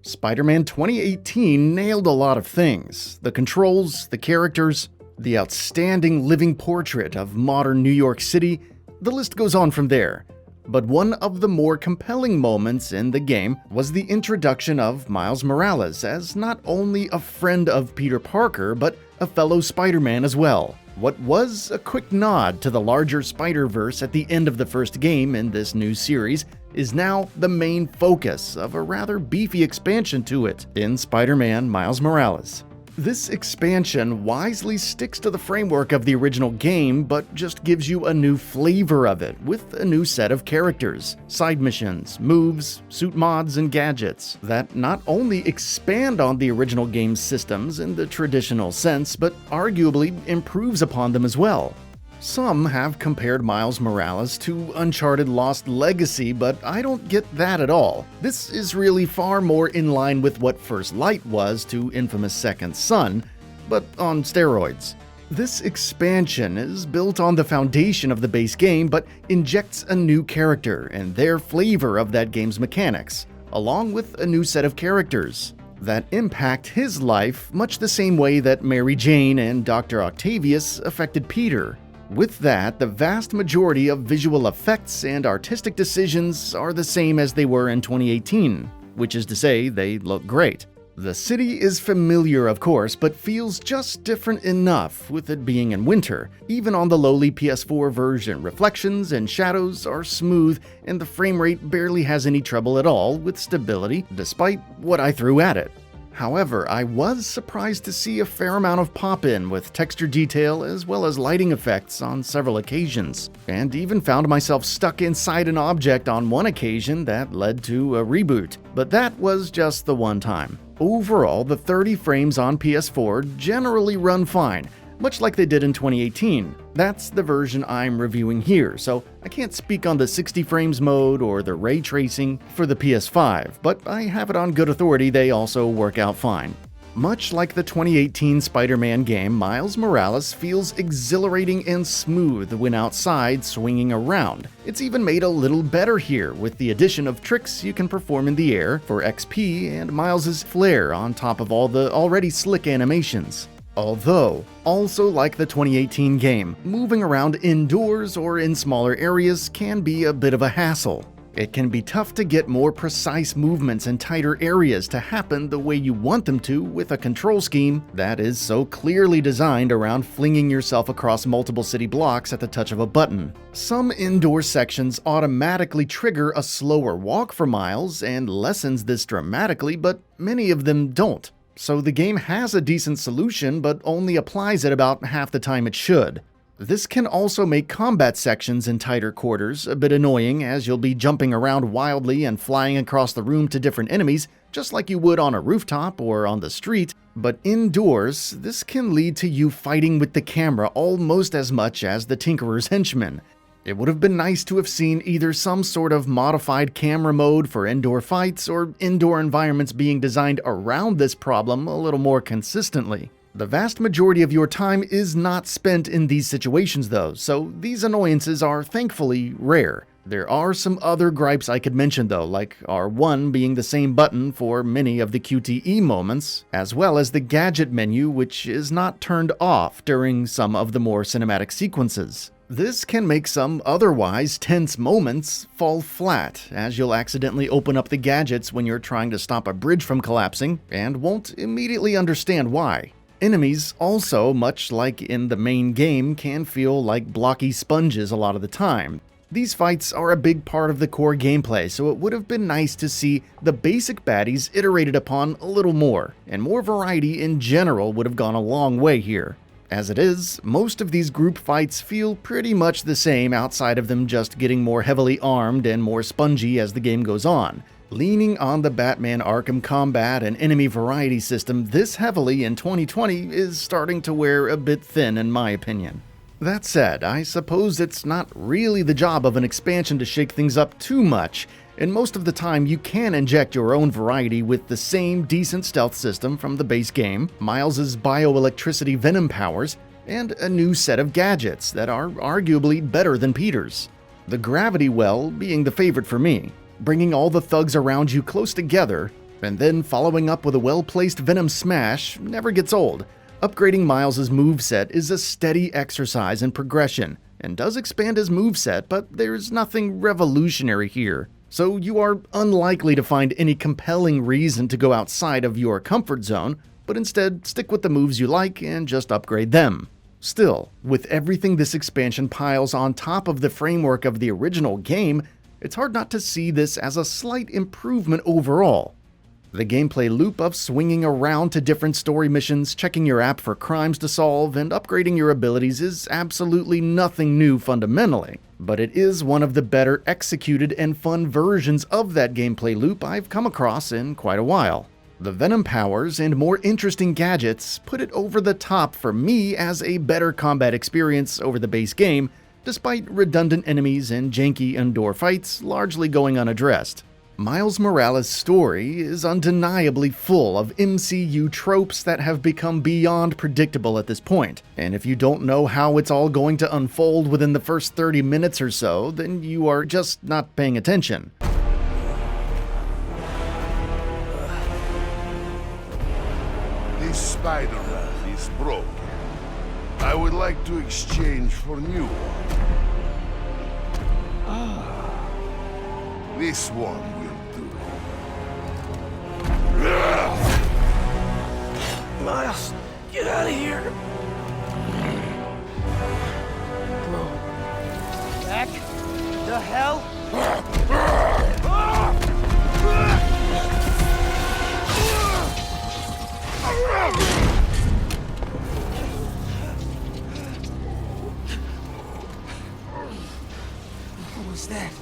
Spider-Man 2018 nailed a lot of things. The controls, the characters, the outstanding living portrait of modern New York City, the list goes on from there. But one of the more compelling moments in the game was the introduction of Miles Morales as not only a friend of Peter Parker, but a fellow Spider-Man as well. What was a quick nod to the larger Spider-Verse at the end of the first game in this new series is now the main focus of a rather beefy expansion to it in Spider-Man Miles Morales. This expansion wisely sticks to the framework of the original game, but just gives you a new flavor of it with a new set of characters, side missions, moves, suit mods, and gadgets that not only expand on the original game's systems in the traditional sense, but arguably improves upon them as well. Some have compared Miles Morales to Uncharted Lost Legacy, but I don't get that at all. This is really far more in line with what First Light was to infamous Second Son, but on steroids. This expansion is built on the foundation of the base game, but injects a new character and their flavor of that game's mechanics, along with a new set of characters that impact his life much the same way that Mary Jane and Dr. Octavius affected Peter. With that, the vast majority of visual effects and artistic decisions are the same as they were in 2018, which is to say, they look great. The city is familiar, of course, but feels just different enough with it being in winter. Even on the lowly PS4 version, reflections and shadows are smooth, and the frame rate barely has any trouble at all with stability, despite what I threw at it. However, I was surprised to see a fair amount of pop-in with texture detail as well as lighting effects on several occasions, and even found myself stuck inside an object on one occasion that led to a reboot, but that was just the one time. Overall, the 30 frames on PS4 generally run fine, much like they did in 2018. That's the version I'm reviewing here, so I can't speak on the 60 frames mode or the ray tracing for the PS5, but I have it on good authority they also work out fine. Much like the 2018 Spider-Man game, Miles Morales feels exhilarating and smooth when outside swinging around. It's even made a little better here with the addition of tricks you can perform in the air for XP and Miles's flair on top of all the already slick animations. Although, also like the 2018 game, moving around indoors or in smaller areas can be a bit of a hassle. It can be tough to get more precise movements in tighter areas to happen the way you want them to with a control scheme that is so clearly designed around flinging yourself across multiple city blocks at the touch of a button. Some indoor sections automatically trigger a slower walk for Miles and lessens this dramatically, but many of them don't. So the game has a decent solution, but only applies it about half the time it should. This can also make combat sections in tighter quarters a bit annoying, as you'll be jumping around wildly and flying across the room to different enemies, just like you would on a rooftop or on the street. But indoors, this can lead to you fighting with the camera almost as much as the Tinkerer's henchman. It would have been nice to have seen either some sort of modified camera mode for indoor fights or indoor environments being designed around this problem a little more consistently. The vast majority of your time is not spent in these situations though, so these annoyances are thankfully rare. There are some other gripes I could mention though, like R1 being the same button for many of the QTE moments, as well as the gadget menu, which is not turned off during some of the more cinematic sequences. This can make some otherwise tense moments fall flat, as you'll accidentally open up the gadgets when you're trying to stop a bridge from collapsing, and won't immediately understand why. Enemies also, much like in the main game, can feel like blocky sponges a lot of the time. These fights are a big part of the core gameplay, so it would have been nice to see the basic baddies iterated upon a little more, and more variety in general would have gone a long way here. As it is, most of these group fights feel pretty much the same outside of them just getting more heavily armed and more spongy as the game goes on. Leaning on the Batman Arkham combat and enemy variety system this heavily in 2020 is starting to wear a bit thin in my opinion. That said, I suppose it's not really the job of an expansion to shake things up too much, and most of the time you can inject your own variety with the same decent stealth system from the base game, Miles's bioelectricity venom powers, and a new set of gadgets that are arguably better than Peter's. The gravity well being the favorite for me. Bringing all the thugs around you close together, And then following up with a well-placed Venom smash never gets old. Upgrading Miles' moveset is a steady exercise in progression, and does expand his moveset, but there's nothing revolutionary here. So you are unlikely to find any compelling reason to go outside of your comfort zone, but instead stick with the moves you like and just upgrade them. Still, with everything this expansion piles on top of the framework of the original game, it's hard not to see this as a slight improvement overall. The gameplay loop of swinging around to different story missions, checking your app for crimes to solve, and upgrading your abilities is absolutely nothing new fundamentally, but it is one of the better executed and fun versions of that gameplay loop I've come across in quite a while. The Venom powers and more interesting gadgets put it over the top for me as a better combat experience over the base game, despite redundant enemies and janky indoor fights largely going unaddressed. Miles Morales' story is undeniably full of MCU tropes that have become beyond predictable at this point, and if you don't know how it's all going to unfold within the first 30 minutes or so, then you are just not paying attention. This Spider-Man is broken. I would like to exchange for a new one. This one will do. Miles, get out of here! Bro. Back the hell? What was that?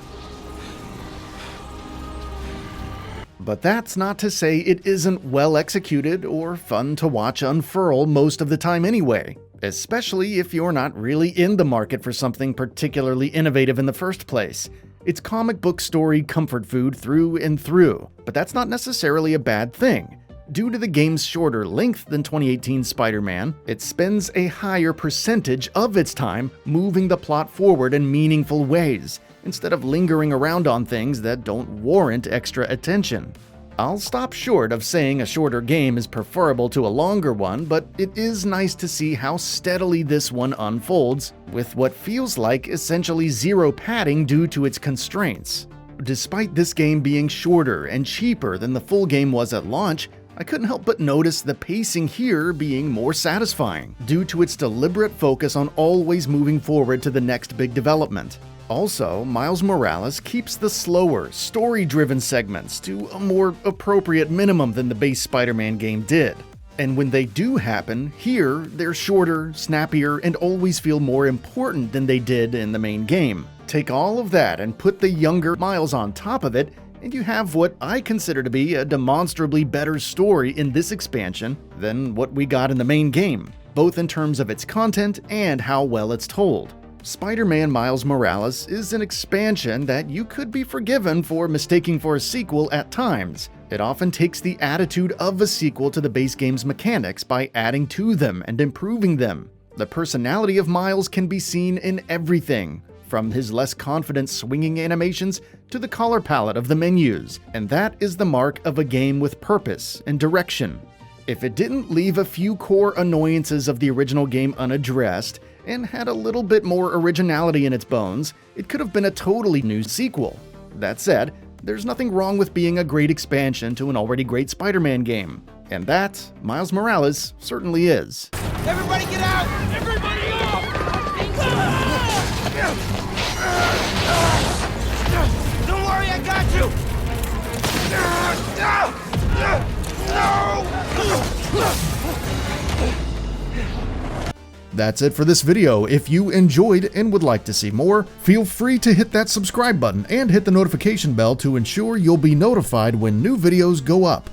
But that's not to say it isn't well executed or fun to watch unfurl most of the time anyway, especially if you're not really in the market for something particularly innovative in the first place. It's comic book story comfort food through and through, but that's not necessarily a bad thing. Due to the game's shorter length than 2018 Spider-Man, it spends a higher percentage of its time moving the plot forward in meaningful ways, instead of lingering around on things that don't warrant extra attention. I'll stop short of saying a shorter game is preferable to a longer one, but it is nice to see how steadily this one unfolds, with what feels like essentially zero padding due to its constraints. Despite this game being shorter and cheaper than the full game was at launch, I couldn't help but notice the pacing here being more satisfying, due to its deliberate focus on always moving forward to the next big development. Also, Miles Morales keeps the slower, story-driven segments to a more appropriate minimum than the base Spider-Man game did. And when they do happen, here they're shorter, snappier, and always feel more important than they did in the main game. Take all of that and put the younger Miles on top of it, and you have what I consider to be a demonstrably better story in this expansion than what we got in the main game, both in terms of its content and how well it's told. Spider-Man Miles Morales is an expansion that you could be forgiven for mistaking for a sequel at times. It often takes the attitude of a sequel to the base game's mechanics by adding to them and improving them. The personality of Miles can be seen in everything, from his less confident swinging animations to the color palette of the menus, and that is the mark of a game with purpose and direction. If it didn't leave a few core annoyances of the original game unaddressed, and had a little bit more originality in its bones, it could have been a totally new sequel. That said, there's nothing wrong with being a great expansion to an already great Spider-Man game. And that, Miles Morales, certainly is. Everybody get out! Everybody off! Don't worry, I got you! That's it for this video. If you enjoyed and would like to see more, feel free to hit that subscribe button and hit the notification bell to ensure you'll be notified when new videos go up.